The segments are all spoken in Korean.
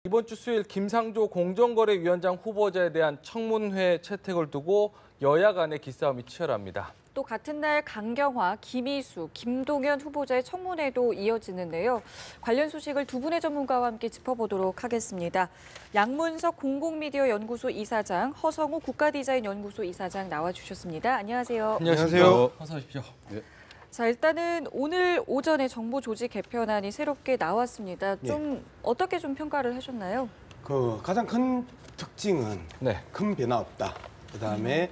이번 주 수요일 김상조 공정거래위원장 후보자에 대한 청문회 채택을 두고 여야 간의 기싸움이 치열합니다. 또 같은 날 강경화, 김희수, 김동연 후보자의 청문회도 이어지는데요. 관련 소식을 두 분의 전문가와 함께 짚어보도록 하겠습니다. 양문석 공공미디어연구소 이사장, 허성우 국가디자인연구소 이사장 나와주셨습니다. 안녕하세요. 안녕하세요. 어서 오십시오. 네. 자, 일단은 오늘 오전에 정부 조직 개편안이 새롭게 나왔습니다. 좀 어떻게 좀 평가를 하셨나요? 가장 큰 특징은 큰 변화 없다. 그다음에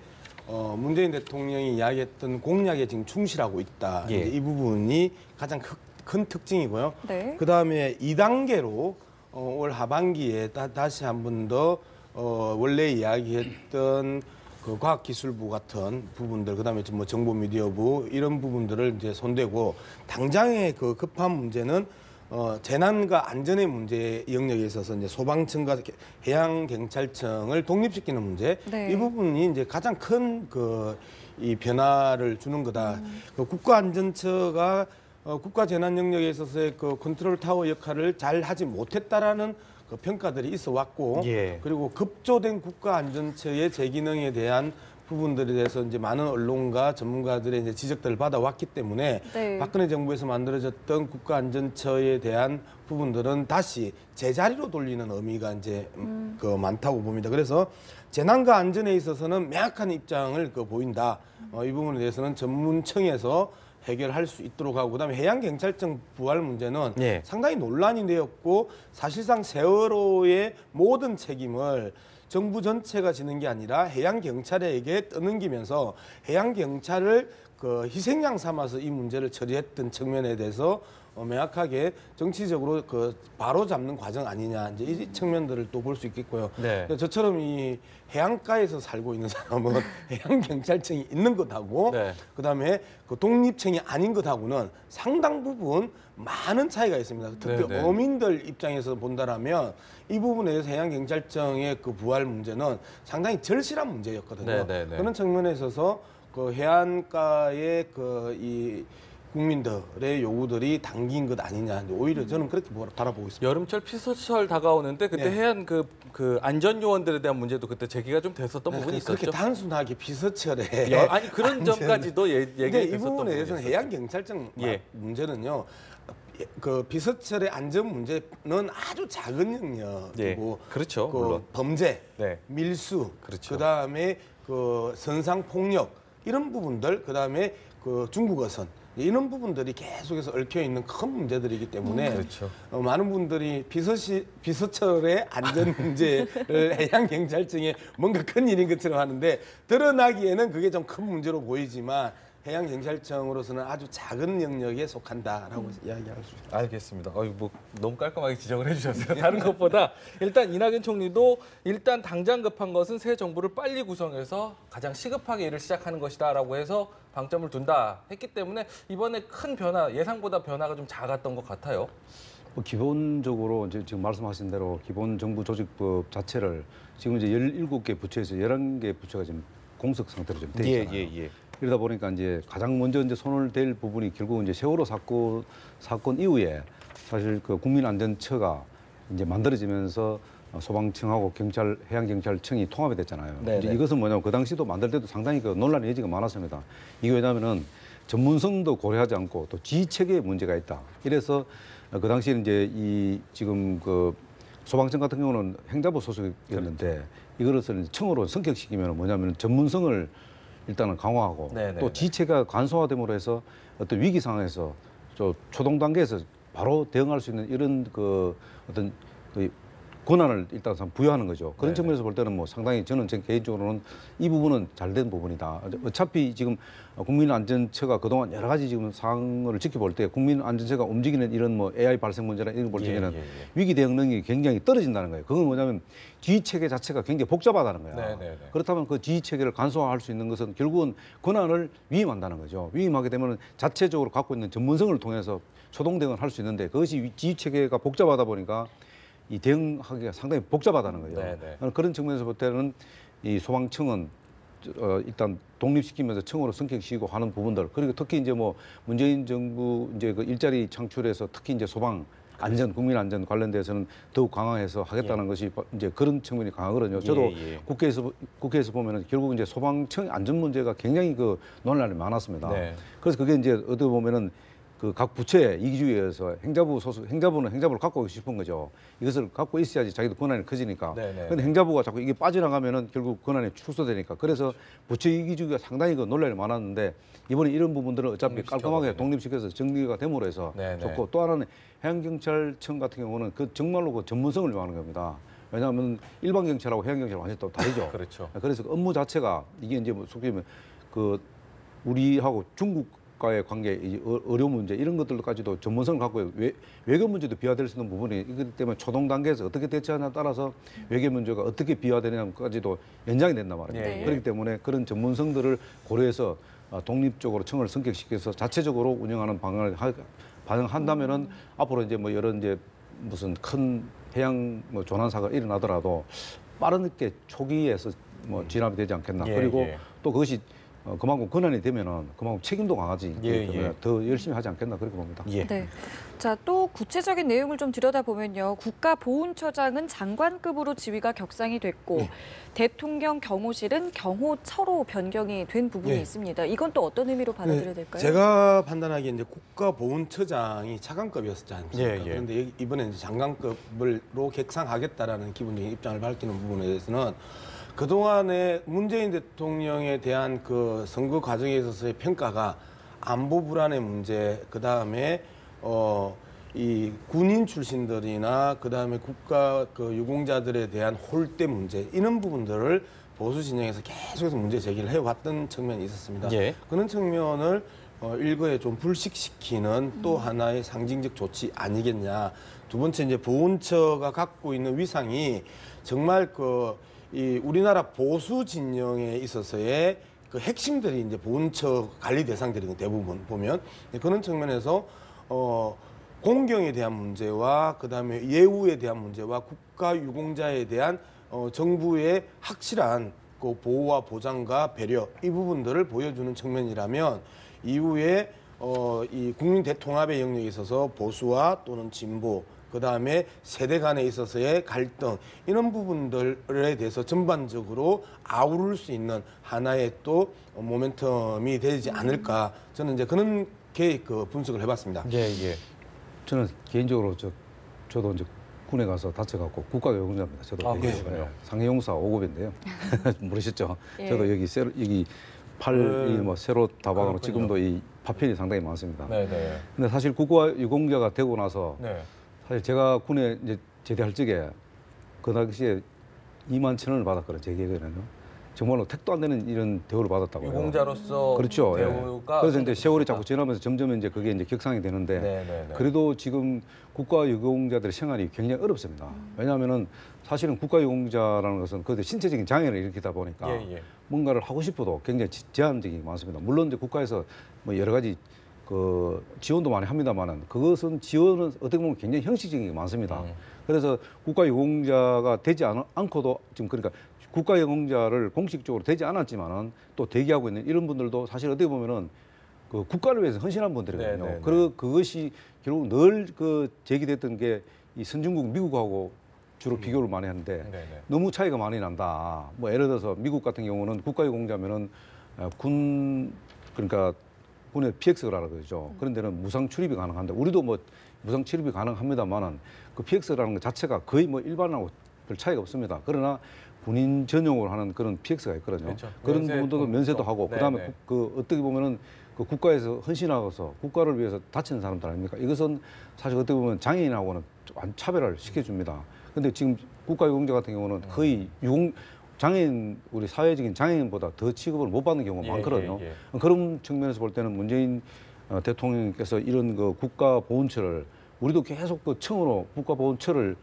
문재인 대통령이 이야기했던 공약에 지금 충실하고 있다. 이 부분이 가장 큰 특징이고요. 네. 그다음에 2단계로 올 하반기에 다시 한 번 더 원래 이야기했던 그 과학기술부 같은 부분들, 그다음에 뭐 정보미디어부 이런 부분들을 이제 손대고 당장의 그 급한 문제는 재난과 안전의 문제 영역에 있어서 이제 소방청과 해양경찰청을 독립시키는 문제, 네. 이 부분이 이제 가장 큰 이 변화를 주는 거다. 그 국가안전처가 국가재난 영역에 있어서의 그 컨트롤 타워 역할을 잘 하지 못했다라는 그 평가들이 있어 왔고, 그리고 급조된 국가안전처의 재기능에 대한 부분들에 대해서 이제 많은 언론과 전문가들의 이제 지적들을 받아왔기 때문에 박근혜 정부에서 만들어졌던 국가안전처에 대한 부분들은 다시 제자리로 돌리는 의미가 이제 그 많다고 봅니다. 그래서 재난과 안전에 있어서는 명확한 입장을 보인다. 이 부분에 대해서는 전문청에서 해결할 수 있도록 하고, 그다음에 해양경찰청 부활 문제는 상당히 논란이 되었고, 사실상 세월호의 모든 책임을 정부 전체가 지는 게 아니라 해양경찰에게 떠넘기면서 해양경찰을 희생양 삼아서 이 문제를 처리했던 측면에 대해서 명확하게 정치적으로 바로 잡는 과정 아니냐, 이제 이 측면들을 또 볼 수 있겠고요. 저처럼 이 해안가에서 살고 있는 사람은 해양경찰청이 있는 것하고 그다음에 그 독립청이 아닌 것하고는 상당 부분 많은 차이가 있습니다. 특히 어민들 입장에서 본다라면 이 부분에 대해서 해양경찰청의 그 부활 문제는 상당히 절실한 문제였거든요. 그런 측면에 있어서 그 해안가의 이 국민들의 요구들이 당긴 것 아니냐, 오히려 저는 그렇게 바라보고 있습니다. 여름철 피서철 다가오는데 그때 해안 그 안전 요원들에 대한 문제도 그때 제기가 좀 됐었던 부분이 있었죠. 그렇게 단순하게 피서철에 아니 그런 점까지도 얘기가 됐었던 이 부분에 대해서는 해양경찰청 문제는요. 그 피서철의 안전 문제는 아주 작은 영역이고, 그렇죠. 그 범죄, 밀수, 그다음에 그 선상 폭력 이런 부분들, 그다음에 그 중국 어선 이런 부분들이 계속해서 얽혀 있는 큰 문제들이기 때문에 많은 분들이 피서철의 안전 문제를 해양경찰청에 뭔가 큰 일인 것처럼 하는데, 드러나기에는 그게 좀 큰 문제로 보이지만 해양경찰청으로서는 아주 작은 영역에 속한다라고 이야기할 수 있습니다. 알겠습니다. 뭐 너무 깔끔하게 지적을 해주셨어요. 다른 것보다 일단 이낙연 총리도 일단 당장 급한 것은 새 정부를 빨리 구성해서 가장 시급하게 일을 시작하는 것이다라고 해서 방점을 둔다 했기 때문에 이번에 큰 변화, 예상보다 변화가 좀 작았던 것 같아요. 기본적으로 이제 지금 말씀하신 대로 기본 정부 조직법 자체를 지금 이제 17개 부처에서 11개 부처가 지금 공석 상태로 좀 돼 있잖아요. 이러다 보니까 이제 가장 먼저 이제 손을 댈 부분이 결국 이제 세월호 사건 이후에 사실 그 국민안전처가 이제 만들어지면서 소방청하고 해양경찰청이 통합이 됐잖아요. 이제 이것은 뭐냐면 그 당시도 만들 때도 상당히 그 논란의 여지가 많았습니다. 이게 왜냐하면은 전문성도 고려하지 않고 또 지휘체계에 문제가 있다. 이래서 그 당시에 이제 지금 그 소방청 같은 경우는 행자부 소속이었는데 이것을 청으로 성격시키면 뭐냐면 전문성을 일단은 강화하고 또 지체가 간소화됨으로 해서 어떤 위기 상황에서 초동 단계에서 바로 대응할 수 있는 이런 어떤 권한을 일단 부여하는 거죠. 그런 측면에서 볼 때는 뭐 상당히 저는 제 개인적으로는 이 부분은 잘된 부분이다. 어차피 지금 국민안전처가 그동안 여러 가지 지금 상황을 지켜볼 때 국민안전처가 움직이는 이런 뭐 AI 발생 문제나 이런 걸 볼 때는 위기 대응 능력이 굉장히 떨어진다는 거예요. 그건 뭐냐면 지휘 체계 자체가 굉장히 복잡하다는 거예요. 그렇다면 그 지휘 체계를 간소화할 수 있는 것은 결국은 권한을 위임한다는 거죠. 위임하게 되면 자체적으로 갖고 있는 전문성을 통해서 초동 대응을 할 수 있는데 그것이 지휘 체계가 복잡하다 보니까 이 대응하기가 상당히 복잡하다는 거예요. 그런 측면에서 볼 때는 이 소방청은 일단 독립시키면서 청으로 성격시키고 하는 부분들, 그리고 특히 이제 뭐 문재인 정부 이제 그 일자리 창출에서 특히 이제 소방 안전, 국민 안전 관련돼서는 더욱 강화해서 하겠다는 것이 이제 그런 측면이 강하거든요. 저도 국회에서 보면은 결국 이제 소방청 안전 문제가 굉장히 그 논란이 많았습니다. 네. 그래서 그게 이제 어떻게 보면은 그 각 부처의 이기주의에서 행자부는 행자부를 갖고 있고 싶은 거죠. 이것을 갖고 있어야지 자기도 권한이 커지니까. 그런데 행자부가 자꾸 이게 빠져나가면은 결국 권한이 축소되니까. 그래서 부처 이기주의가 상당히 그 논란이 많았는데 이번에 이런 부분들은 어차피 깔끔하게 독립시켜서 정리가 됨으로 해서 좋고, 또 하나는 해양경찰청 같은 경우는 그 정말로 그 전문성을 요하는 겁니다. 왜냐하면 일반 경찰하고 해양 경찰은 완전히 또 다르죠. 그렇죠. 그래서 그 업무 자체가 이게 이제 뭐 속히 말하면 그 우리하고 중국과의 관계, 이 어려운 문제 이런 것들까지도 전문성을 갖고 외교 문제도 비화될 수 있는 부분이 있기 때문에 초동 단계에서 어떻게 대처하냐에 따라서 외교 문제가 어떻게 비화되냐까지도 연장이 된단 말입니다. 네. 그렇기 때문에 그런 전문성들을 고려해서 독립적으로 청을 성격시켜서 자체적으로 운영하는 방안을 반영한다면은 앞으로 이제 뭐 여러 이제 무슨 큰 해양 뭐 조난사가 일어나더라도 빠르게 초기에서 뭐 진압이 되지 않겠나. 그리고 또 그것이 그만큼 권한이 되면은 그만큼 책임도 강하지. 더 열심히 하지 않겠나 그렇게 봅니다. 네. 자, 또 구체적인 내용을 좀 들여다보면요. 국가보훈처장은 장관급으로 지위가 격상이 됐고 대통령 경호실은 경호처로 변경이 된 부분이 있습니다. 이건 또 어떤 의미로 받아들여야 될까요? 제가 판단하기에 이제 국가보훈처장이 차관급이었지 않습니까? 그런데 이번에 이제 장관급으로 격상하겠다라는 기본적인 입장을 밝히는 부분에 대해서는 그동안에 문재인 대통령에 대한 그 선거 과정에 있어서의 평가가 안보 불안의 문제, 그다음에 이 군인 출신들이나 그다음에 국가 그 유공자들에 대한 홀대 문제, 이런 부분들을 보수 진영에서 계속해서 문제 제기를 해왔던 측면이 있었습니다. 그런 측면을 일거에 좀 불식시키는 또 하나의 상징적 조치 아니겠냐. 두 번째, 이제 보훈처가 갖고 있는 위상이 정말 이 우리나라 보수 진영에 있어서의 그 핵심들이 이제 보훈처 관리 대상들이 대부분 보면 그런 측면에서 공경에 대한 문제와 그다음에 예우에 대한 문제와 국가 유공자에 대한 정부의 확실한 그 보호와 보장과 배려, 이 부분들을 보여주는 측면이라면 이후에 이 국민 대통합의 영역에 있어서 보수와 또는 진보, 그다음에 세대 간에 있어서의 갈등, 이런 부분들에 대해서 전반적으로 아우를 수 있는 하나의 또 모멘텀이 되지 않을까, 저는 이제 그런 분석을 해봤습니다. 저는 개인적으로 저도 이제 군에 가서 다쳐갖고 국가유공자입니다. 저도 상해용사 5급인데요. 모르셨죠? 저도 여기 팔이 뭐 세로 다박으로 지금도 이 파편이 상당히 많습니다. 근데 사실 국가유공자가 되고 나서 사실 제가 군에 이제 제대할 적에 그 당시에 21,000원을 받았거든요. 제 기억에는요. 정말로 택도 안 되는 이런 대우를 받았다고요. 유공자로서 그렇죠. 대우가 그래서 이제 세월이 자꾸 지나면서 점점 이제 그게 이제 격상이 되는데 그래도 지금 국가유공자들의 생활이 굉장히 어렵습니다. 왜냐하면은 사실은 국가유공자라는 것은 그 신체적인 장애를 일으키다 보니까 뭔가를 하고 싶어도 굉장히 제한적인 게 많습니다. 물론 이제 국가에서 뭐 여러 가지 그 지원도 많이 합니다만은 그것은 지원은 어떻게 보면 굉장히 형식적인 게 많습니다. 그래서 국가유공자가 되지 않고도 지금 그러니까 국가유공자를 공식적으로 되지 않았지만은 또 대기하고 있는 이런 분들도 사실 어떻게 보면은 그 국가를 위해서 헌신한 분들이거든요. 그것이 결국 늘 그 제기됐던 게 이 선진국 미국하고 주로 비교를 많이 하는데 너무 차이가 많이 난다. 뭐 예를 들어서 미국 같은 경우는 국가유공자면은 그러니까 군의 PX라고 그러죠. 그런 데는 무상 출입이 가능한데 우리도 뭐 무상 출입이 가능합니다만은 그 PX라는 것 자체가 거의 뭐 일반하고 별 차이가 없습니다. 그러나 군인 전용으로 하는 그런 PX가 있거든요. 그런 부분도 면세도 하고 그다음에 그 어떻게 보면은 그 국가에서 헌신하고서 국가를 위해서 다치는 사람들 아닙니까? 이것은 사실 어떻게 보면 장애인하고는 차별을 시켜줍니다. 근데 지금 국가유공자 같은 경우는 거의 장애인, 우리 사회적인 장애인보다 더 취급을 못 받는 경우가 많거든요. 그런 측면에서 볼 때는 문재인 대통령께서 이런 그 국가보훈처를 우리도 계속 그 국가보훈처를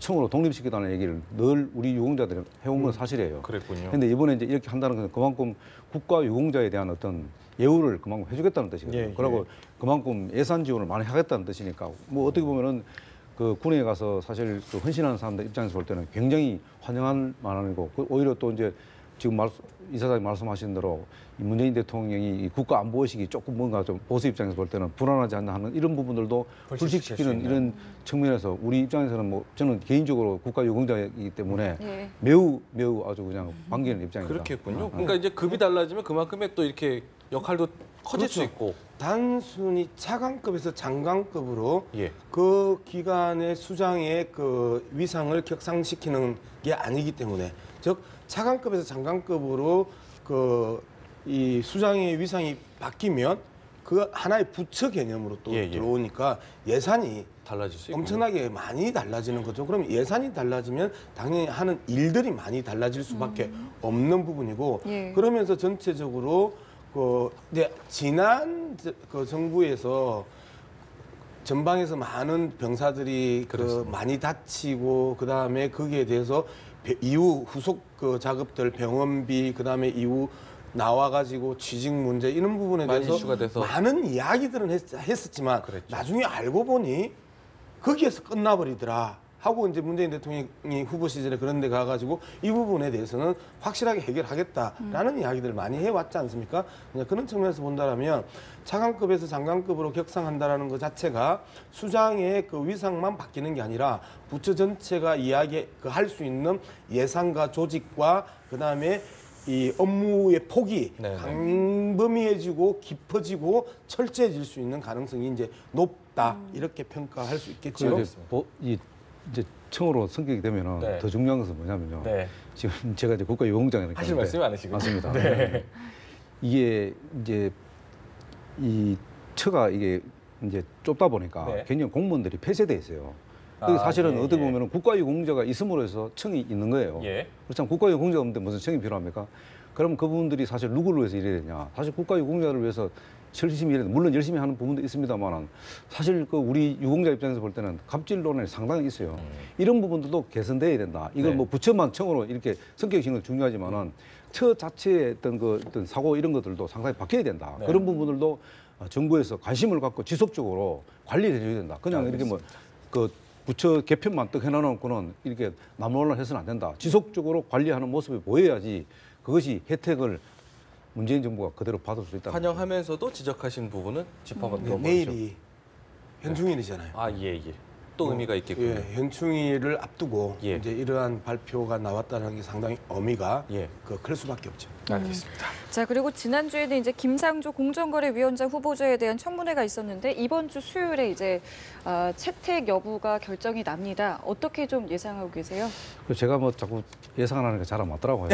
청으로 독립시키다는 얘기를 늘 우리 유공자들이 해온 건 사실이에요. 그런데 이번에 이제 이렇게 한다는 것은 그만큼 국가유공자에 대한 어떤 예우를 그만큼 해주겠다는 뜻이거든요. 그리고 그만큼 예산 지원을 많이 하겠다는 뜻이니까 뭐 어떻게 보면은 그 군에 가서 사실 그 헌신하는 사람들 입장에서 볼 때는 굉장히 환영할 만한이고 오히려 또 이제 지금 이사장님 말씀하신 대로 이 문재인 대통령이 이 국가 안보 의식이 조금 뭔가 좀 보수 입장에서 볼 때는 불안하지 않나 하는 이런 부분들도 불식시키는 이런 측면에서 우리 입장에서는 뭐 저는 개인적으로 국가 유공자이기 때문에 예. 매우 아주 그냥 반기는 입장입니다. 그렇겠군요. 그러니까 이제 급이 달라지면 그만큼의 또 이렇게 역할도 커질 수 그렇죠. 있고. 단순히 차관급에서 장관급으로 예. 그 기관의 수장의 그 위상을 격상시키는 게 아니기 때문에, 즉 차관급에서 장관급으로 그 이 수장의 위상이 바뀌면 그 하나의 부처 개념으로 또 예. 들어오니까 예산이 달라질 수 있고. 엄청나게 많이 달라지는 거죠. 그럼 예산이 달라지면 당연히 하는 일들이 많이 달라질 수밖에 없는 부분이고, 예. 그러면서 전체적으로 지난 그 정부에서 전방에서 많은 병사들이 많이 다치고, 그 다음에 거기에 대해서 이후 후속 그 작업들, 병원비, 그 다음에 이후 나와가지고 취직 문제 이런 부분에 많이 대해서 이슈가 돼서. 많은 이야기들은 했었지만 그랬죠. 나중에 알고 보니 거기에서 끝나버리더라 하고, 이제 문재인 대통령이 후보 시절에 그런 데 가가지고 이 부분에 대해서는 확실하게 해결하겠다라는 이야기들을 많이 해왔지 않습니까? 그냥 그런 측면에서 본다라면 차관급에서 장관급으로 격상한다라는 것 자체가 수장의 그 위상만 바뀌는 게 아니라 부처 전체가 할 수 있는 예산과 조직과 그다음에 이 업무의 폭이 네네. 광범위해지고 깊어지고 철저해질 수 있는 가능성이 이제 높다, 이렇게 평가할 수 있겠죠. 이제 청으로 성격이 되면은 네. 더 중요한 것은 뭐냐면요. 네. 지금 제가 이제 국가유공장이라는 하실 말씀이 많으시군요. 맞습니다. 네. 이게 이제 이 처가 이게 이제 좁다 보니까 네. 굉장히 공무원들이 폐쇄돼 있어요. 아, 사실은 예, 어떻게 예. 보면 국가유공자가 있음으로 해서 청이 있는 거예요. 예. 그렇지만 국가유공자가 없는데 무슨 청이 필요합니까? 그럼 그분들이 사실 누구를 위해서 일해야 되냐? 사실 국가유공자를 위해서 열심히 일해야 돼. 물론 열심히 하는 부분도 있습니다만은 사실 그 우리 유공자 입장에서 볼 때는 갑질론이 상당히 있어요. 이런 부분들도 개선돼야 된다. 이걸 네. 뭐 부처만 청으로 이렇게 성격이 중요하지만은 처 자체의 어떤 사고 이런 것들도 상당히 바뀌어야 된다. 네. 그런 부분들도 정부에서 관심을 갖고 지속적으로 관리를 해줘야 된다. 그냥 이렇게 뭐 그 부처 개편만 떡 해놔놓고는 이렇게 남몰라 해서는 안 된다. 지속적으로 관리하는 모습이 보여야지 그것이 혜택을 문재인 정부가 그대로 받을 수 있다. 환영하면서도 지적하신 부분은 짚어봤던 내일이 현충일이잖아요. 아, 예. 또 의미가 있겠군요. 예, 현충일을 앞두고 예. 이제 이러한 발표가 나왔다는 게 상당히 의미가 예. 클 수밖에 없죠. 알겠습니다. 자, 그리고 지난주에는 이제 김상조 공정거래위원장 후보자에 대한 청문회가 있었는데 이번 주 수요일에 이제 채택 여부가 결정이 납니다. 어떻게 좀 예상하고 계세요? 제가 뭐 자꾸 예상하는 게 잘 안 맞더라고요.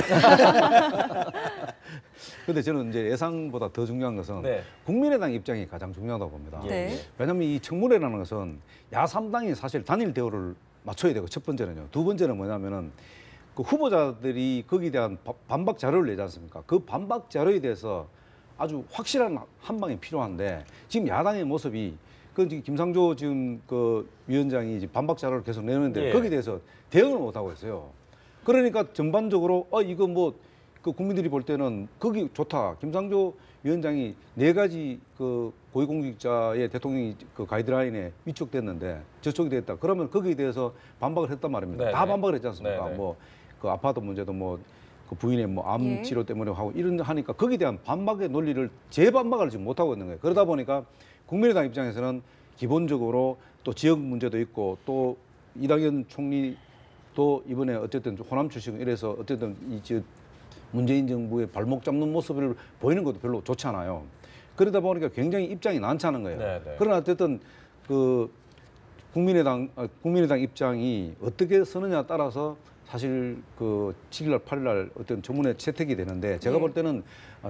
근데 저는 이제 예상보다 더 중요한 것은 네. 국민의당 입장이 가장 중요하다고 봅니다. 네. 왜냐하면 이 청문회라는 것은 야3당이 사실 단일 대우를 맞춰야 되고, 첫 번째는요. 두 번째는 뭐냐면은 그 후보자들이 거기에 대한 반박 자료를 내지 않습니까? 그 반박 자료에 대해서 아주 확실한 한 방이 필요한데, 지금 야당의 모습이 그 지금 김상조 지금 그 위원장이 이제 반박 자료를 계속 내는데 예. 거기에 대해서 대응을 못 하고 있어요. 그러니까 전반적으로 이거 뭐 그 국민들이 볼 때는 거기 좋다. 김상조 위원장이 4가지 그 고위공직자의 대통령이 그 가이드라인에 위촉됐는데 저촉이 됐다. 그러면 거기에 대해서 반박을 했단 말입니다. 네네. 다 반박을 했지 않습니까? 네네. 뭐 그 아파트 문제도 뭐 그 부인의 뭐 암 예. 치료 때문에 하고 이런 하니까 거기에 대한 반박의 논리를 재반박을 지금 못 하고 있는 거예요. 그러다 보니까 국민의당 입장에서는 기본적으로 또 지역 문제도 있고 또 이낙연 총리도 이번에 어쨌든 호남 출신 이래서 어쨌든 문재인 정부의 발목 잡는 모습을 보이는 것도 별로 좋지 않아요. 그러다 보니까 굉장히 입장이 난처한 거예요. 네네. 그러나 어쨌든 그 국민의당 입장이 어떻게 서느냐에 따라서 사실 그 7일 날 8일 날 어떤 청문회 채택이 되는데, 제가 볼 때는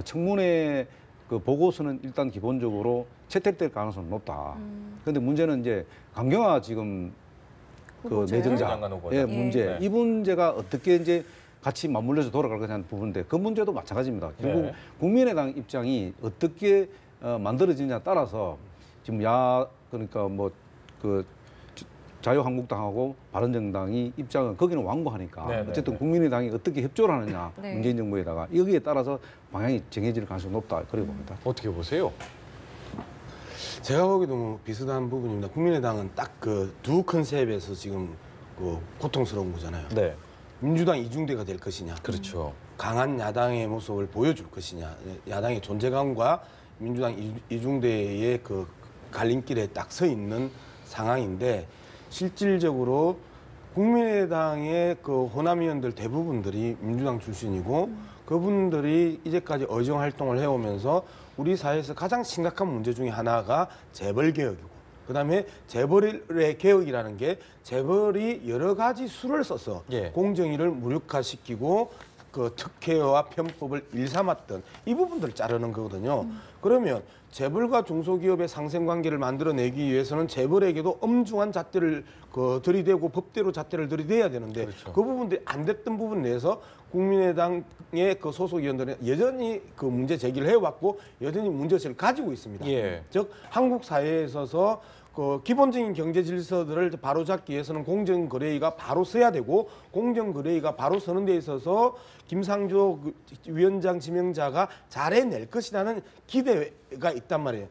청문회 그 보고서는 일단 기본적으로 채택될 가능성은 높다. 그런데 문제는 이제 강경화 지금 그 후보자요? 내정자 장관 후보자. 예, 예. 문제 네. 이 문제가 어떻게 이제 같이 맞물려서 돌아갈 거냐는 부분인데, 그 문제도 마찬가지입니다. 결국 네. 국민의당 입장이 어떻게 만들어지냐에 따라서 지금 그러니까 뭐 그 자유한국당하고 바른정당이 입장은 거기는 완고하니까 네, 네, 어쨌든 네. 국민의당이 어떻게 협조를 하느냐 네. 문재인 정부에다가 여기에 따라서 방향이 정해질 가능성이 높다 그렇게 봅니다. 어떻게 보세요? 제가 보기에도 뭐 비슷한 부분입니다. 국민의당은 딱 그 두 컨셉에서 지금 그 고통스러운 거잖아요. 네. 민주당 이중대가 될 것이냐. 그렇죠. 강한 야당의 모습을 보여줄 것이냐, 야당의 존재감과 민주당 이중대의 그 갈림길에 딱 서 있는 상황인데 실질적으로 국민의당의 그 호남 의원들 대부분들이 민주당 출신이고 그분들이 이제까지 의정 활동을 해오면서 우리 사회에서 가장 심각한 문제 중에 하나가 재벌 개혁이고 그다음에 재벌의 개혁이라는 게 재벌이 여러 가지 수를 써서 예. 공정위를 무력화시키고 그 특혜와 편법을 일삼았던 이 부분들을 자르는 거거든요. 그러면 재벌과 중소기업의 상생관계를 만들어내기 위해서는 재벌에게도 엄중한 잣대를 들이대고 법대로 잣대를 들이대야 되는데 그렇죠. 그 부분들이 안 됐던 부분 내에서 국민의당의 그 소속 의원들은 여전히 그 문제 제기를 해왔고 여전히 문제의식을 가지고 있습니다. 예. 즉 한국 사회에 있어서 그 기본적인 경제 질서들을 바로잡기 위해서는 공정거래위가 바로 서야 되고 공정거래위가 바로 서는 데 있어서 김상조 위원장 지명자가 잘해낼 것이라는 기대가 있단 말이에요.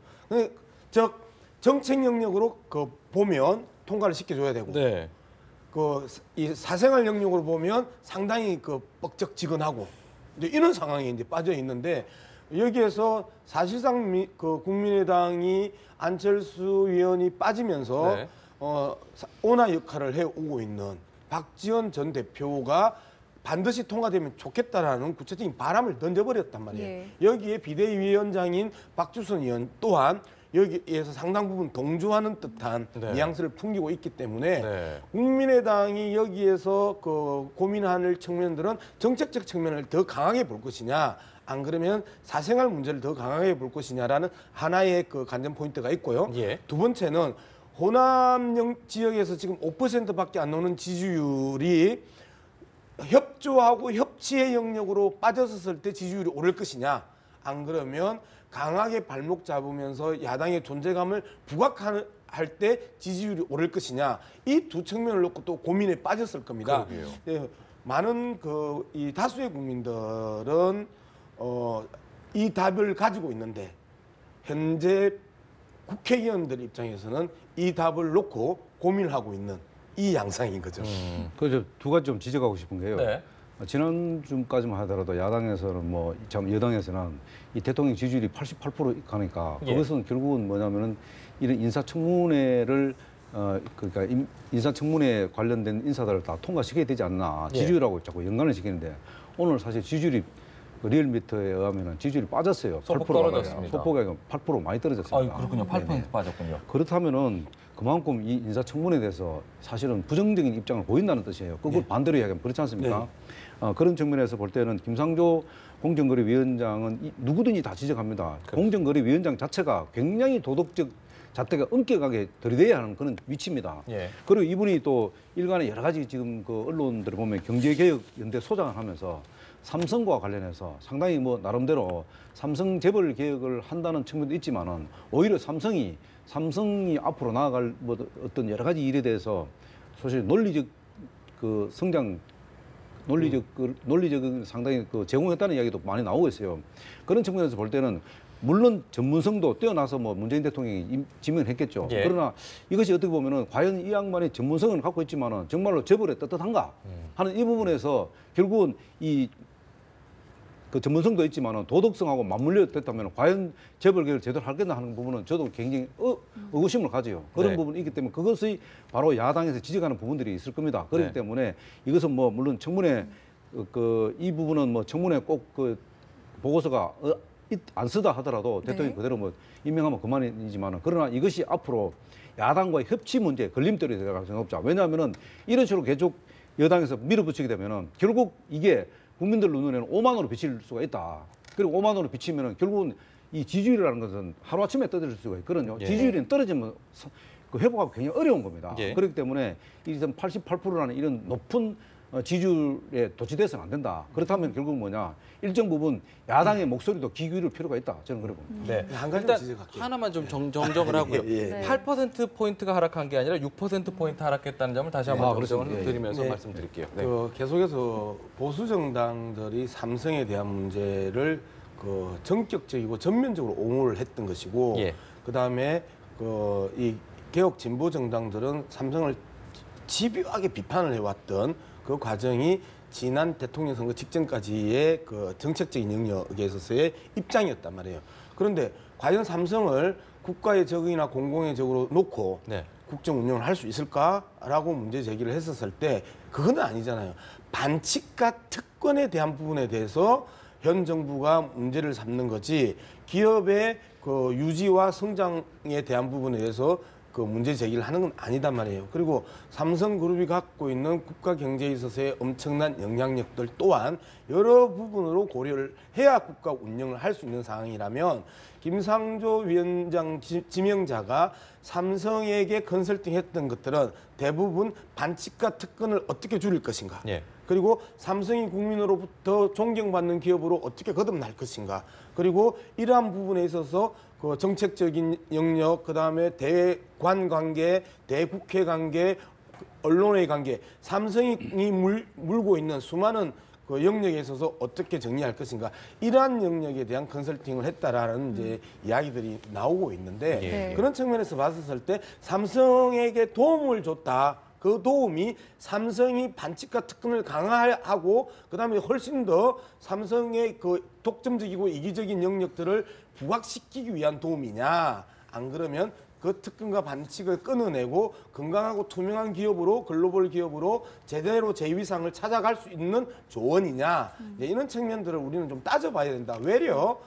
즉 정책 영역으로 그 보면 통과를 시켜줘야 되고 네. 이 사생활 영역으로 보면 상당히 그 뻑적지근하고 이제 이런 상황에 이제 빠져 있는데 여기에서 사실상 그 국민의당이 안철수 의원이 빠지면서 네. 오나 역할을 해오고 있는 박지원 전 대표가 반드시 통과되면 좋겠다라는 구체적인 바람을 던져버렸단 말이에요. 예. 여기에 비대위원장인 박주선 의원 또한 여기에서 상당 부분 동조하는 듯한 네. 뉘앙스를 풍기고 있기 때문에 네. 국민의당이 여기에서 그 고민할 측면들은 정책적 측면을 더 강하게 볼 것이냐 안 그러면 사생활 문제를 더 강하게 볼 것이냐라는 하나의 그 관전 포인트가 있고요. 예. 두 번째는 호남 지역에서 지금 5%밖에 안 나오는 지지율이 협조하고 협치의 영역으로 빠졌을 때 지지율이 오를 것이냐 안 그러면 강하게 발목 잡으면서 야당의 존재감을 부각할 때 지지율이 오를 것이냐 이 두 측면을 놓고 또 고민에 빠졌을 겁니다. 그러게요. 예, 많은 이 다수의 국민들은 이 답을 가지고 있는데 현재 국회의원들 입장에서는 이 답을 놓고 고민을 하고 있는 이 양상인 거죠. 그래서 두 가지 좀 지적하고 싶은 게요. 네. 지난주까지만 하더라도 야당에서는 참 여당에서는 이 대통령 지지율이 88% 가니까 예. 그것은 결국은 뭐냐면은 이런 인사청문회를 그러니까 인사청문회 관련된 인사들을 다 통과시켜야 되지 않나 예. 지지율하고 자꾸 연관을 시키는데 오늘 사실 지지율이 리얼미터에 의하면은 지지율이 빠졌어요. 소폭 8%가 떨어졌습니다. 소폭이 8% 많이 떨어졌습니다. 아, 그렇군요. 8% 네네. 빠졌군요. 그렇다면은 그만큼 이 인사청문회에 대해서 사실은 부정적인 입장을 보인다는 뜻이에요. 그걸 반대로 이야기하면 그렇지 않습니까? 그런 측면에서 볼 때는 김상조 공정거래위원장은 누구든지 다 지적합니다. 그렇죠. 공정거래위원장 자체가 굉장히 도덕적 잣대가 엄격하게 들이대야 하는 그런 위치입니다. 예. 그리고 이분이 또 일간의 여러 가지 지금 그 언론들을 보면 경제개혁연대 소장을 하면서 삼성과 관련해서 상당히 나름대로 삼성 재벌 개혁을 한다는 측면도 있지만은 오히려 삼성이 앞으로 나아갈 어떤 여러 가지 일에 대해서 사실 논리적 그 성장 논리적 상당히 그 제공했다는 이야기도 많이 나오고 있어요. 그런 측면에서 볼 때는 물론 전문성도 뛰어나서 문재인 대통령이 지명했겠죠. 예. 그러나 이것이 어떻게 보면은 과연 이 양반이 전문성을 갖고 있지만은 정말로 재벌에 떳떳한가 하는 이 부분에서 결국은 그 전문성도 있지만은 도덕성하고 맞물려 됐다면 과연 재벌 개혁을 제대로 하겠나 하는 부분은 저도 굉장히 의구심을 가져요. 그런 네. 부분이 있기 때문에 그것이 바로 야당에서 지적하는 부분들이 있을 겁니다. 그렇기 네. 때문에 이것은 물론 청문회 이 부분은 청문회 꼭 보고서가 안 쓰다 하더라도 대통령이 네. 그대로 임명하면 그만이지만은 그러나 이것이 앞으로 야당과의 협치 문제 걸림돌이 될 가능성이 없죠. 왜냐하면은 이런 식으로 계속 여당에서 밀어붙이게 되면은 결국 이게 국민들 눈에는 오만으로 비칠 수가 있다. 그리고 오만으로 비치면은 결국은 이 지지율이라는 것은 하루아침에 떨어질 수가 있거든요. 예. 지지율이 떨어지면 회복하기 굉장히 어려운 겁니다. 예. 그렇기 때문에 이 88%라는 이런 높은 지지율에 도취돼서는 안 된다. 그렇다면 결국은 뭐냐. 일정 부분 야당의 목소리도 귀 기울일 필요가 있다. 저는 그래 봅니다. 네. 한 가지만 일단 지적할게요. 하나만 좀 정정을 하고요. 예. 8%포인트가 하락한 게 아니라 6%포인트 하락했다는 점을 다시 한번 정정을 그렇습니다. 예. 드리면서 네. 말씀드릴게요. 네. 계속해서 보수 정당들이 삼성에 대한 문제를 전격적이고 전면적으로 옹호를 했던 것이고 예. 그다음에 이 개혁 진보 정당들은 삼성을 집요하게 비판을 해왔던 그 과정이 지난 대통령 선거 직전까지의 그 정책적인 영역에 있어서의 입장이었단 말이에요. 그런데 과연 삼성을 국가의 적이나 공공의 적으로 놓고 네. 국정 운영을 할 수 있을까라고 문제 제기를 했었을 때 그건 아니잖아요. 반칙과 특권에 대한 부분에 대해서 현 정부가 문제를 삼는 거지 기업의 그 유지와 성장에 대한 부분에 대해서 그 문제 제기를 하는 건 아니단 말이에요. 그리고 삼성그룹이 갖고 있는 국가 경제에 있어서의 엄청난 영향력들 또한 여러 부분으로 고려를 해야 국가 운영을 할 수 있는 상황이라면 김상조 위원장 지명자가 삼성에게 컨설팅했던 것들은 대부분 반칙과 특권을 어떻게 줄일 것인가. 예. 그리고 삼성이 국민으로부터 존경받는 기업으로 어떻게 거듭날 것인가. 그리고 이러한 부분에 있어서 그 정책적인 영역, 그다음에 대관 관계, 대국회 관계, 언론의 관계, 삼성이 물고 있는 수많은 그 영역에 있어서 어떻게 정리할 것인가. 이러한 영역에 대한 컨설팅을 했다라는 이제 이야기들이 나오고 있는데 예, 예. 그런 측면에서 봤을 때 삼성에게 도움을 줬다. 그 도움이 삼성이 반칙과 특권을 강화하고 그다음에 훨씬 더 삼성의 그 독점적이고 이기적인 영역들을 부각시키기 위한 도움이냐. 안 그러면 그 특권과 반칙을 끊어내고 건강하고 투명한 기업으로 글로벌 기업으로 제대로 제2상을 찾아갈 수 있는 조언이냐. 네, 이런 측면들을 우리는 좀 따져봐야 된다. 외려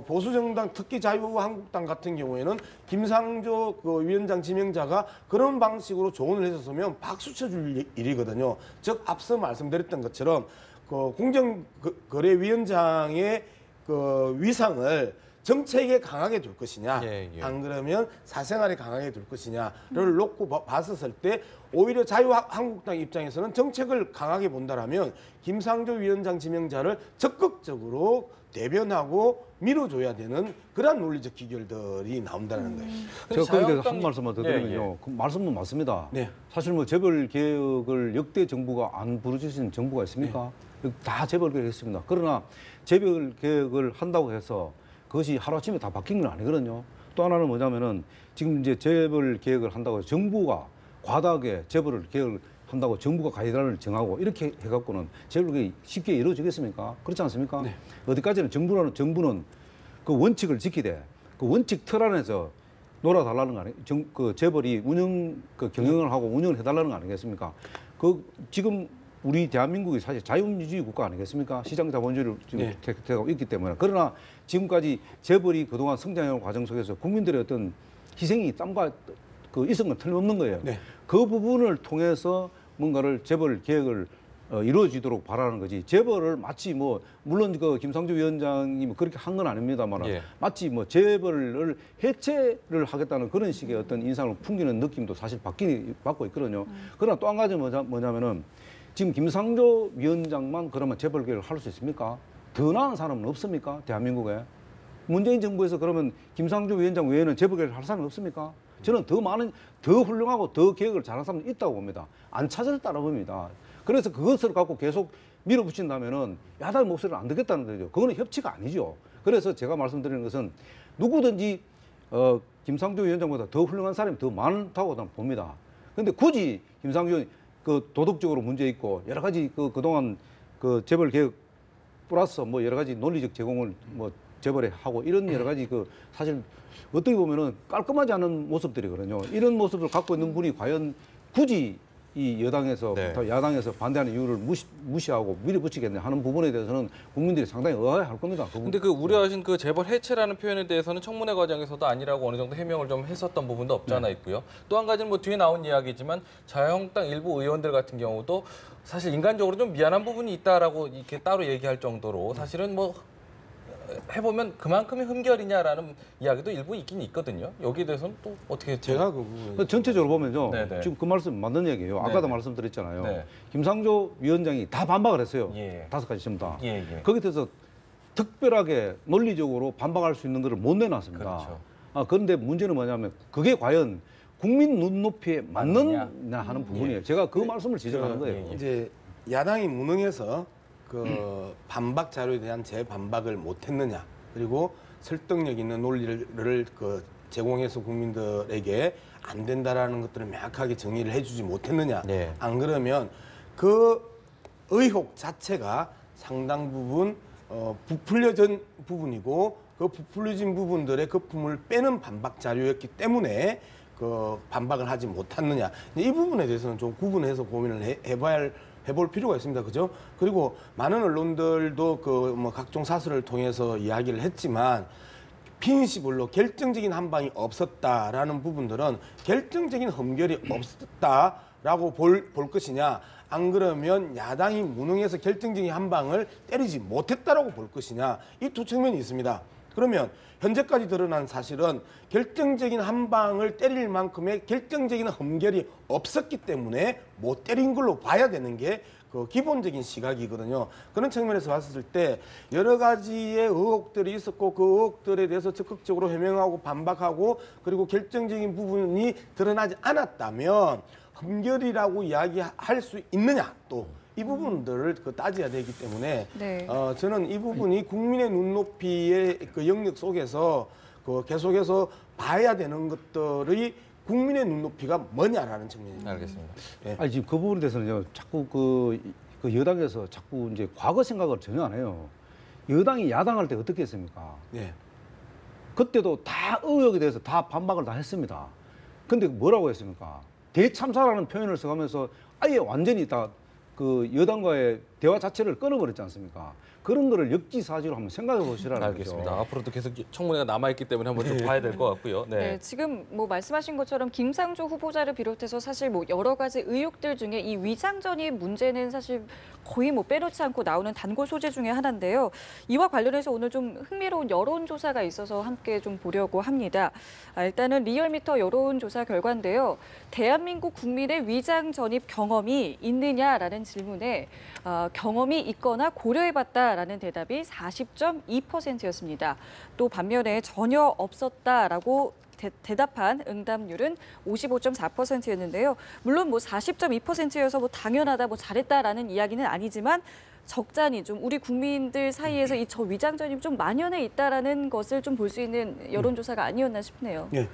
보수정당 특히 자유한국당 같은 경우에는 김상조 그 위원장 지명자가 그런 방식으로 조언을 해줬으면 박수 쳐줄 일이거든요. 즉 앞서 말씀드렸던 것처럼 그 공정거래위원장의 그 위상을 정책에 강하게 둘 것이냐, 예, 예. 안 그러면 사생활에 강하게 둘 것이냐를 놓고 봤었을 때 오히려 자유한국당 입장에서는 정책을 강하게 본다라면 김상조 위원장 지명자를 적극적으로 대변하고 밀어줘야 되는 그런 논리적 기결들이 나온다는 거예요. 제가 거기에 대해서 한 자유한국당이- 말씀만 더 예, 드리면요. 예. 그 말씀은 맞습니다. 네. 사실 뭐 재벌 개혁을 역대 정부가 안 부르짖은 정부가 있습니까? 다 재벌 개혁했습니다. 그러나 재벌 개혁을 한다고 해서 그것이 하루아침에 다 바뀐 건 아니거든요. 또 하나는 뭐냐면은 지금 이제 재벌 개혁을 한다고 해서 정부가 과다하게 재벌 개혁을 한다고 정부가 가이드라인을 정하고 이렇게 해갖고는 재벌 개혁이 쉽게 이루어지겠습니까? 그렇지 않습니까? 네. 어디까지는 정부는 그 원칙을 지키되 그 원칙 틀 안에서 놀아달라는 거 아니에요? 그 재벌이 그 경영을 하고 운영을 해달라는 거 아니겠습니까? 그 지금 우리 대한민국이 사실 자유민주주의 국가 아니겠습니까? 시장 자본주의를 지금 네. 택하고 있기 때문에. 그러나 지금까지 재벌이 그동안 성장하는 과정 속에서 국민들의 어떤 희생이 땀과 그 있은 건 틀림없는 거예요. 네. 그 부분을 통해서 뭔가를 재벌 개혁을 이루어지도록 바라는 거지. 재벌을 마치 뭐 물론 그 김상조 위원장이 뭐 그렇게 한 건 아닙니다만 예. 마치 뭐 재벌을 해체를 하겠다는 그런 식의 어떤 인상을 풍기는 느낌도 사실 받고 있거든요. 그러나 또 한 가지 뭐냐면은 지금 김상조 위원장만 그러면 재벌 개혁을 할 수 있습니까? 더 나은 사람은 없습니까? 대한민국에. 문재인 정부에서 그러면 김상조 위원장 외에는 재벌 개혁을 할 사람이 없습니까? 저는 더 많은, 더 훌륭하고 더 개혁을 잘하는 사람이 있다고 봅니다. 안 찾았다고 봅니다. 그래서 그것을 갖고 계속 밀어붙인다면은 야당의 목소리를 안 듣겠다는 거죠. 그거는 협치가 아니죠. 그래서 제가 말씀드리는 것은 누구든지 김상조 위원장보다 더 훌륭한 사람이 더 많다고 저는 봅니다. 그런데 굳이 김상조 그 도덕적으로 문제 있고 여러 가지 그동안 그 재벌 개혁 플러스 뭐 여러 가지 논리적 제공을 뭐 재벌에 하고 이런 여러 가지 그 사실 어떻게 보면은 깔끔하지 않은 모습들이거든요. 이런 모습을 갖고 있는 분이 과연 굳이 이 여당에서 네. 야당에서 반대하는 이유를 무시하고 밀어붙이겠네 하는 부분에 대해서는 국민들이 상당히 의아해할 겁니다. 근데 그 우려하신 그 재벌 해체라는 표현에 대해서는 청문회 과정에서도 아니라고 어느 정도 해명을 좀 했었던 부분도 없지 않아 있고요. 또 한 가지는 뭐 뒤에 나온 이야기지만 자유한국당 일부 의원들 같은 경우도 사실 인간적으로 좀 미안한 부분이 있다라고 이렇게 따로 얘기할 정도로 사실은 뭐 해보면 그만큼의 흠결이냐라는 이야기도 일부 있긴 있거든요. 여기에 대해서는 또 어떻게 제가 그 부분 전체적으로 보면요. 네네. 지금 그 말씀 맞는 얘기예요. 아까도 네네. 말씀드렸잖아요. 네. 김상조 위원장이 다 반박을 했어요. 예. 5가지 전부 다. 예, 예. 거기에 대해서 특별하게 논리적으로 반박할 수 있는 것을 못 내놨습니다. 그렇죠. 그런데 문제는 뭐냐면 그게 과연 국민 눈높이에 맞느냐? 맞느냐 하는 부분이에요. 제가 그 말씀을 지적하는 거예요. 이제 야당이 무능해서 그 반박 자료에 대한 재반박을 못했느냐, 그리고 설득력 있는 논리를 그 제공해서 국민들에게 안 된다라는 것들을 명확하게 정리를 해주지 못했느냐. 네. 안 그러면 그 의혹 자체가 상당 부분 부풀려진 부분이고 그 부풀려진 부분들의 거품을 빼는 반박 자료였기 때문에 그 반박을 하지 못했느냐. 이 부분에 대해서는 좀 구분해서 고민을 해볼 필요가 있습니다. 그죠? 그리고 많은 언론들도 그 뭐 각종 사설을 통해서 이야기를 했지만 핀시블로 결정적인 한 방이 없었다라는 부분들은 결정적인 흠결이 없었다라고 볼 것이냐, 안 그러면 야당이 무능해서 결정적인 한 방을 때리지 못했다라고 볼 것이냐, 이 두 측면이 있습니다. 그러면 현재까지 드러난 사실은 결정적인 한 방을 때릴 만큼의 결정적인 흠결이 없었기 때문에 못 때린 걸로 봐야 되는 게 그 기본적인 시각이거든요. 그런 측면에서 봤을 때 여러 가지의 의혹들이 있었고 그 의혹들에 대해서 적극적으로 해명하고 반박하고 그리고 결정적인 부분이 드러나지 않았다면 흠결이라고 이야기할 수 있느냐, 또 이 부분들을 따져야 되기 때문에 네. 저는 이 부분이 국민의 눈높이의 그 영역 속에서 계속해서 봐야 되는 것들이 국민의 눈높이가 뭐냐라는 측면입니다. 알겠습니다. 아니 지금 그 부분에 대해서는요, 자꾸 그 여당에서 자꾸 이제 과거 생각을 전혀 안 해요. 여당이 야당할 때 어떻게 했습니까? 네. 그때도 다 의혹에 대해서 다 반박을 다 했습니다. 근데 뭐라고 했습니까? 대참사라는 표현을 써가면서 아예 완전히 다 그 여당과의 대화 자체를 끊어버렸지 않습니까? 그런 거를 역지사지로 한번 생각해 보시라는 알겠습니다. 거죠. 앞으로도 계속 청문회가 남아있기 때문에 한번 좀 봐야 될 것 같고요. 네, 지금 뭐 말씀하신 것처럼 김상조 후보자를 비롯해서 사실 뭐 여러 가지 의혹들 중에 이 위장전입 문제는 사실 거의 뭐 빼놓지 않고 나오는 단골 소재 중에 하나인데요. 이와 관련해서 오늘 좀 흥미로운 여론조사가 있어서 함께 좀 보려고 합니다. 일단은 리얼미터 여론조사 결과인데요. 대한민국 국민의 위장전입 경험이 있느냐라는 질문에 경험이 있거나 고려해봤다라는 대답이 40.2%였습니다. 또 반면에 전혀 없었다라고 대답한 응답률은 55.4%였는데요. 물론 뭐 40.2%여서 뭐 당연하다, 뭐 잘했다라는 이야기는 아니지만 적잖이 좀 우리 국민들 사이에서 이 저 위장전입 좀 만연해 있다라는 것을 좀 볼 수 있는 여론조사가 아니었나 싶네요. 예.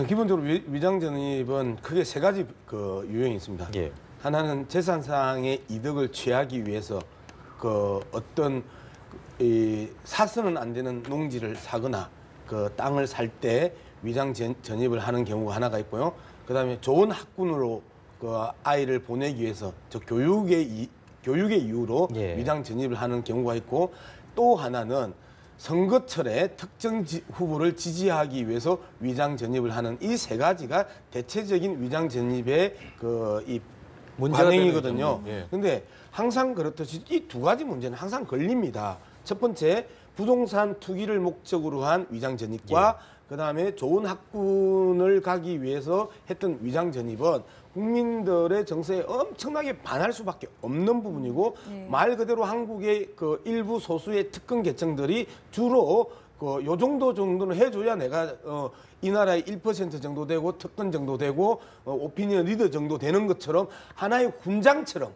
기본적으로 위장전입은 크게 세 가지 그 유형이 있습니다. 예. 하나는 재산상의 이득을 취하기 위해서 그 어떤 이 사서는 안 되는 농지를 사거나 그 땅을 살 때 위장 전입을 하는 경우가 하나가 있고요. 그다음에 좋은 학군으로 그 아이를 보내기 위해서 저 교육의 이유로 예. 위장 전입을 하는 경우가 있고, 또 하나는 선거철에 특정 후보를 지지하기 위해서 위장 전입을 하는 이 세 가지가 대체적인 위장 전입의 이 문제가 관행이거든요. 되는 예. 근데 항상 그렇듯이 이 두 가지 문제는 항상 걸립니다. 첫 번째, 부동산 투기를 목적으로 한 위장 전입과 그다음에 좋은 학군을 가기 위해서 했던 위장 전입은 국민들의 정서에 엄청나게 반할 수밖에 없는 부분이고, 말 그대로 한국의 그 일부 소수의 특권 계층들이 주로 요 정도는 해줘야 내가 이 나라의 1% 정도 되고 특권 정도 되고 오피니언 리더 정도 되는 것처럼 하나의 훈장처럼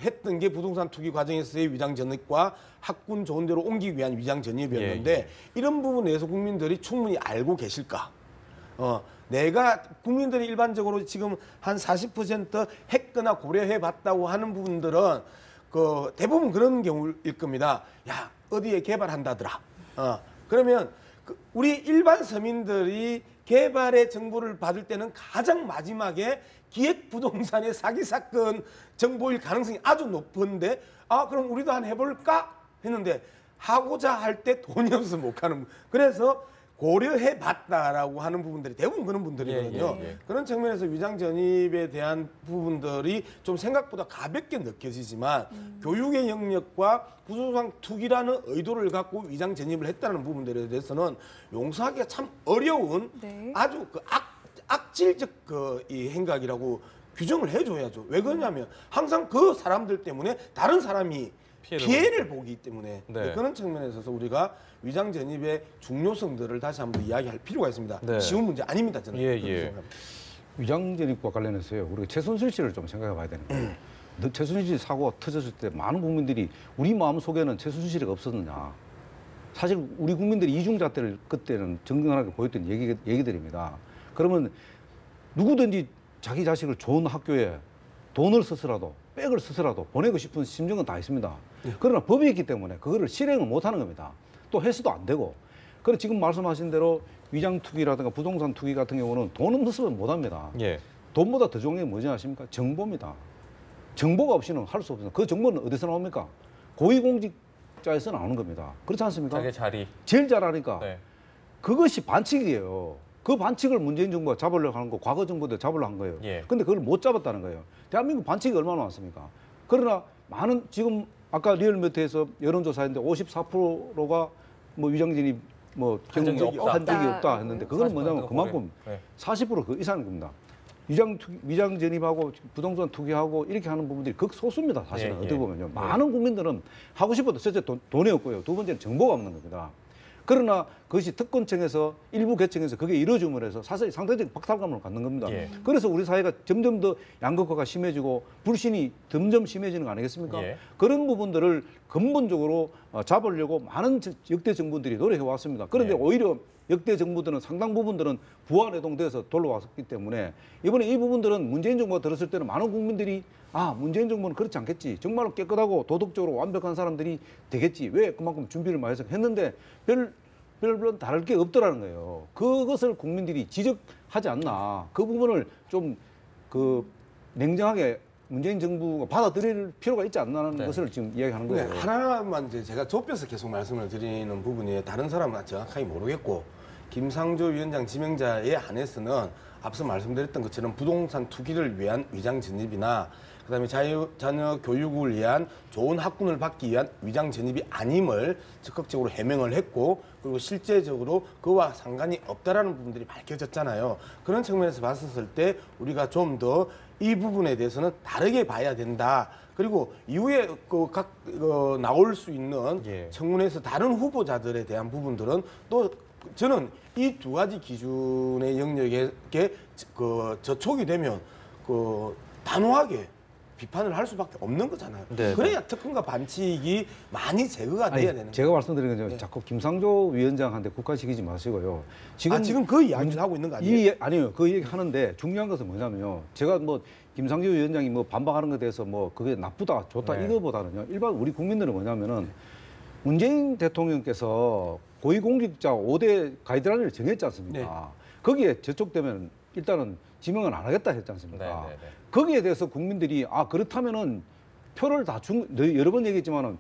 했던 게 부동산 투기 과정에서의 위장 전입과 학군 좋은 데로 옮기기 위한 위장 전입이었는데, 이런 부분에 대해서 국민들이 충분히 알고 계실까? 내가 국민들이 일반적으로 지금 한 40% 했거나 고려해 봤다고 하는 부분들은 그 대부분 그런 경우일 겁니다. 야, 어디에 개발한다더라. 그러면 우리 일반 서민들이 개발의 정보를 받을 때는 가장 마지막에 기획부동산의 사기 사건 정보일 가능성이 아주 높은데, 그럼 우리도 한번 해볼까 했는데 하고자 할 때 돈이 없어서 못 가는. 그래서 고려해 봤다라고 하는 부분들이 대부분 그런 분들이거든요. 그런 측면에서 위장 전입에 대한 부분들이 좀 생각보다 가볍게 느껴지지만 교육의 영역과 부동산 투기라는 의도를 갖고 위장 전입을 했다는 부분들에 대해서는 용서하기가 참 어려운 아주 그 악질적 이 행각이라고 규정을 해줘야죠. 왜 그러냐면 항상 그 사람들 때문에 다른 사람이 피해를 보기 때문에 그런 측면에 있어서 우리가 위장 전입의 중요성들을 다시 한번 이야기할 필요가 있습니다. 쉬운 문제 아닙니다, 저는. 위장 전입과 관련해서요, 우리가 최순실 씨를 좀 생각해 봐야 되는 거예요. 최순실 씨 사고가 터졌을 때 많은 국민들이 우리 마음 속에는 최순실 씨가 없었느냐. 사실 우리 국민들이 이중잣대를 그때는 정당하게 보였던 얘기들입니다. 그러면 누구든지 자기 자식을 좋은 학교에 돈을 써서라도 백을 쓰서라도 보내고 싶은 심정은 다 있습니다. 그러나 법이 있기 때문에 그거를 실행을 못하는 겁니다. 또 해서도 안 되고. 그래서 지금 말씀하신 대로 위장 투기라든가 부동산 투기 같은 경우는 돈 없으면 못합니다. 예. 돈보다 더 중요한 게 뭐지 아십니까? 정보입니다. 정보가 없이는 할 수 없어요. 그 정보는 어디서 나옵니까? 고위공직자에서 나오는 겁니다. 그렇지 않습니까? 자기 자리. 제일 잘 아니까. 네. 그것이 반칙이에요. 그 반칙을 문재인 정부가 잡으려고 하는 거, 과거 정부도 잡으려고 한 거예요. 예. 근데 그걸 못 잡았다는 거예요. 대한민국 반칙이 얼마나 많습니까? 그러나 많은 지금 아까 리얼미터에서 여론조사했는데 54%가 뭐 위장진입 뭐 한 적이 경험이 없다. 한 적이 없다 했는데 그건 뭐냐면 40%가 그만큼 네. 40%그 이상인 겁니다. 위장 전입하고 부동산 투기하고 이렇게 하는 부분들이 극소수입니다. 사실은 예, 어떻게 예. 보면요. 많은 국민들은 하고 싶어도 첫째 돈이 없고요. 두 번째는 정보가 없는 겁니다. 그러나 그것이 특권층에서 일부 계층에서 그게 이루어짐으로 해서 사실 상대적 박탈감을 갖는 겁니다. 예. 그래서 우리 사회가 점점 더 양극화가 심해지고 불신이 점점 심해지는 거 아니겠습니까? 예. 그런 부분들을 근본적으로 잡으려고 많은 역대 정부들이 노력해 왔습니다. 그런데 예. 오히려 역대 정부들은 상당 부분들은 부안해동돼서 돌아왔기 때문에 이번에 이 부분들은 문재인 정부가 들었을 때는 많은 국민들이 아 문재인 정부는 그렇지 않겠지. 정말로 깨끗하고 도덕적으로 완벽한 사람들이 되겠지. 왜 그만큼 준비를 많이 해서 했는데 별로 다를 게 없더라는 거예요. 그것을 국민들이 지적하지 않나. 그 부분을 좀 그 냉정하게 문재인 정부가 받아들일 필요가 있지 않나는 네. 것을 지금 이야기하는 근데 거예요. 하나만 이제 제가 좁혀서 계속 말씀을 드리는 부분이 다른 사람은 정확하게 모르겠고 김상조 위원장 지명자에 한해서는 앞서 말씀드렸던 것처럼 부동산 투기를 위한 위장 전입이나 그다음에 자녀 교육을 위한 좋은 학군을 받기 위한 위장 전입이 아님을 적극적으로 해명을 했고 그리고 실제적으로 그와 상관이 없다라는 부분들이 밝혀졌잖아요. 그런 측면에서 봤었을 때 우리가 좀 더 이 부분에 대해서는 다르게 봐야 된다. 그리고 이후에 나올 수 있는 예. 청문회에서 다른 후보자들에 대한 부분들은 또 저는 이 두 가지 기준의 영역에 저촉이 되면 단호하게 비판을 할 수밖에 없는 거잖아요. 네, 그래야 특권과 반칙이 많이 제거가 돼야 되는 거예요. 제가 말씀드린 건 네. 자꾸 김상조 위원장한테 국가시키지 마시고요. 지금 그 이야기를 하고 있는 거 아니에요? 아니요. 그 얘기 하는데 중요한 것은 뭐냐면요. 제가 뭐 김상조 위원장이 뭐 반박하는 것에 대해서 뭐 그게 나쁘다, 좋다 네. 이거보다는요. 일반 우리 국민들은 뭐냐면은 문재인 대통령께서 고위공직자 5대 가이드라인을 정했지 않습니까? 네. 거기에 저촉되면 일단은 지명은 안 하겠다 했지 않습니까? 네, 네, 네. 거기에 대해서 국민들이 그렇다면은 표를 다 여러 번 얘기했지만은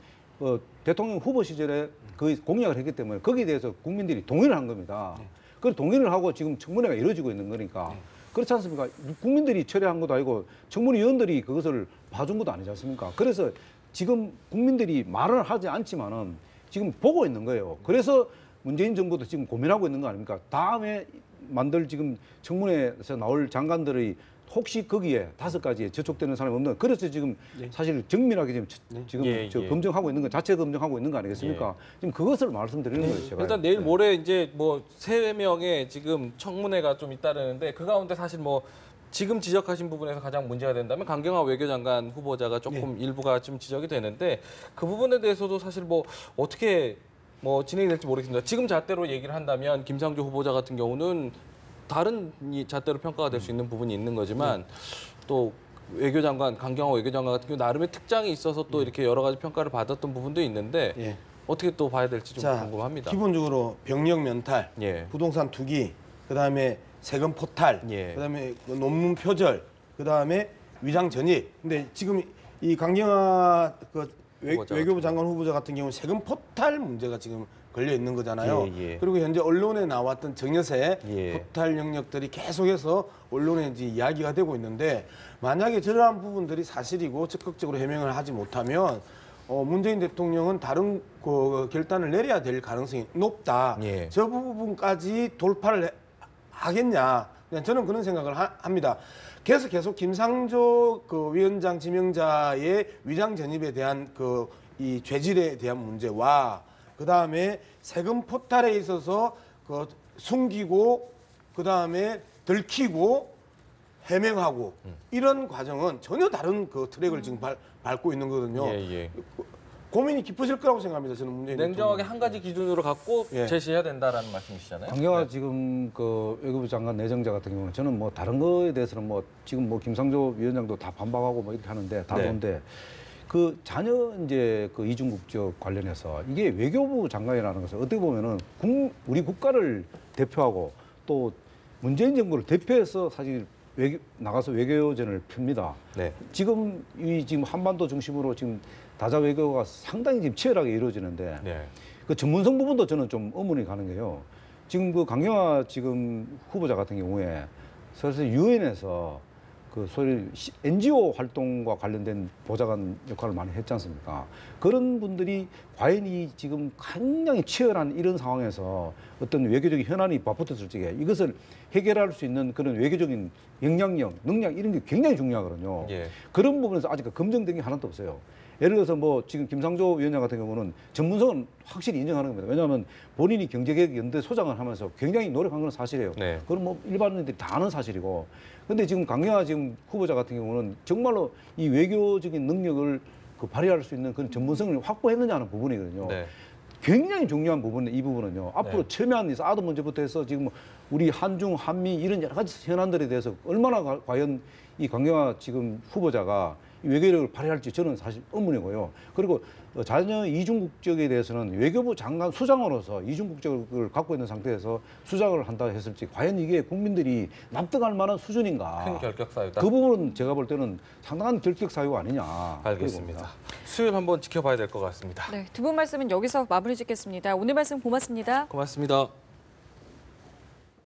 대통령 후보 시절에 그 공약을 했기 때문에 거기에 대해서 국민들이 동의를 한 겁니다. 그 동의를 하고 지금 청문회가 이루어지고 있는 거니까 그렇지 않습니까? 국민들이 철회한 것도 아니고 청문위원들이 그것을 봐준 것도 아니지 않습니까? 그래서 지금 국민들이 말을 하지 않지만은 지금 보고 있는 거예요. 그래서 문재인 정부도 지금 고민하고 있는 거 아닙니까? 다음에 만들 지금 청문회에서 나올 장관들이 혹시 거기에 5가지에 저촉되는 사람이 없는 그래서 지금 사실 정밀하게 지금 예, 저 예. 검증하고 있는 거 자체 검증하고 있는 거 아니겠습니까? 지금 그것을 말씀드리는 거예요. 제가. 일단 내일 모레 이제 뭐 3명의 지금 청문회가 좀 잇따르는데 그 가운데 사실 뭐 지금 지적하신 부분에서 가장 문제가 된다면 강경화 외교장관 후보자가 조금 일부가 좀 지적이 되는데 그 부분에 대해서도 사실 뭐 어떻게 뭐 진행이 될지 모르겠습니다. 지금 잣대로 얘기를 한다면 김상조 후보자 같은 경우는 다른 잣대로 평가가 될 수 있는 부분이 있는 거지만 또 외교장관 강경화 외교장관 같은 경우 나름의 특장이 있어서 또 이렇게 여러 가지 평가를 받았던 부분도 있는데 예. 어떻게 또 봐야 될지 좀 궁금합니다. 기본적으로 병력 면탈, 예. 부동산 투기, 그다음에 세금 포탈, 예. 그다음에 논문 표절, 그다음에 위장 전입. 근데 지금 이 강경화 후보자 외교부 장관 후보자 같은 경우는 세금 포탈 문제가 지금 걸려 있는 거잖아요. 예, 예. 그리고 현재 언론에 나왔던 정여세 예. 포탈 영역들이 계속해서 언론에 이제 이야기가 되고 있는데 만약에 저러한 부분들이 사실이고 적극적으로 해명을 하지 못하면 문재인 대통령은 다른 결단을 내려야 될 가능성이 높다. 예. 저 부분까지 돌파를 하겠냐? 저는 그런 생각을 합니다. 계속 김상조 위원장 지명자의 위장 전입에 대한 이 죄질에 대한 문제와 그 다음에 세금 포탈에 있어서 숨기고 그 다음에 들키고 해명하고 이런 과정은 전혀 다른 트랙을 지금 밟고 있는 거거든요. 예, 예. 고민이 깊어질 거라고 생각합니다. 저는 문재인 냉정하게 대통령. 한 가지 기준으로 갖고 예. 제시해야 된다라는 말씀이시잖아요. 강경화 네. 지금 그 외교부 장관 내정자 같은 경우는 저는 뭐 다른 거에 대해서는 뭐 지금 뭐 김상조 위원장도 다 반박하고 뭐 이렇게 하는데 다 네. 좋은데 그 자녀 이제 그 이중 국적 관련해서 이게 외교부 장관이라는 것은 어떻게 보면은 우리 국가를 대표하고 또 문재인 정부를 대표해서 사실 나가서 외교전을 핍니다. 네. 지금 지금 한반도 중심으로 지금 다자 외교가 상당히 지금 치열하게 이루어지는데 네. 그 전문성 부분도 저는 좀 의문이 가는 게요. 지금 그 강경화 지금 후보자 같은 경우에 사실 유엔에서 그 소위 NGO 활동과 관련된 보좌관 역할을 많이 했지 않습니까? 그런 분들이 과연 이 지금 굉장히 치열한 이런 상황에서 어떤 외교적인 현안이 맞붙었을 적에 이것을 해결할 수 있는 그런 외교적인 영향력, 능력 이런 게 굉장히 중요하거든요. 예. 그런 부분에서 아직 검증된 게 하나도 없어요. 예를 들어서 뭐 지금 김상조 위원장 같은 경우는 전문성은 확실히 인정하는 겁니다. 왜냐하면 본인이 경제개혁연대 소장을 하면서 굉장히 노력한 건 사실이에요. 네. 그건 뭐 일반인들이 다 아는 사실이고. 근데 지금 강경화 지금 후보자 같은 경우는 정말로 이 외교적인 능력을 그 발휘할 수 있는 그런 전문성을 확보했느냐 하는 부분이거든요. 네. 굉장히 중요한 부분은 이 부분은요. 앞으로 네. 첨예한 이 사드 문제부터 해서 지금 우리 한중, 한미 이런 여러 가지 현안들에 대해서 얼마나 과연 이 강경화 지금 후보자가 외교력을 발휘할지 저는 사실 의문이고요. 그리고 자녀 이중 국적에 대해서는 외교부 장관 수장으로서 이중 국적을 갖고 있는 상태에서 수장을 한다 했을지 과연 이게 국민들이 납득할 만한 수준인가? 큰 결격 사유다. 그 부분은 제가 볼 때는 상당한 결격 사유가 아니냐. 알겠습니다. 수요일 한번 지켜봐야 될 것 같습니다. 네, 두 분 말씀은 여기서 마무리 짓겠습니다. 오늘 말씀 고맙습니다. 고맙습니다.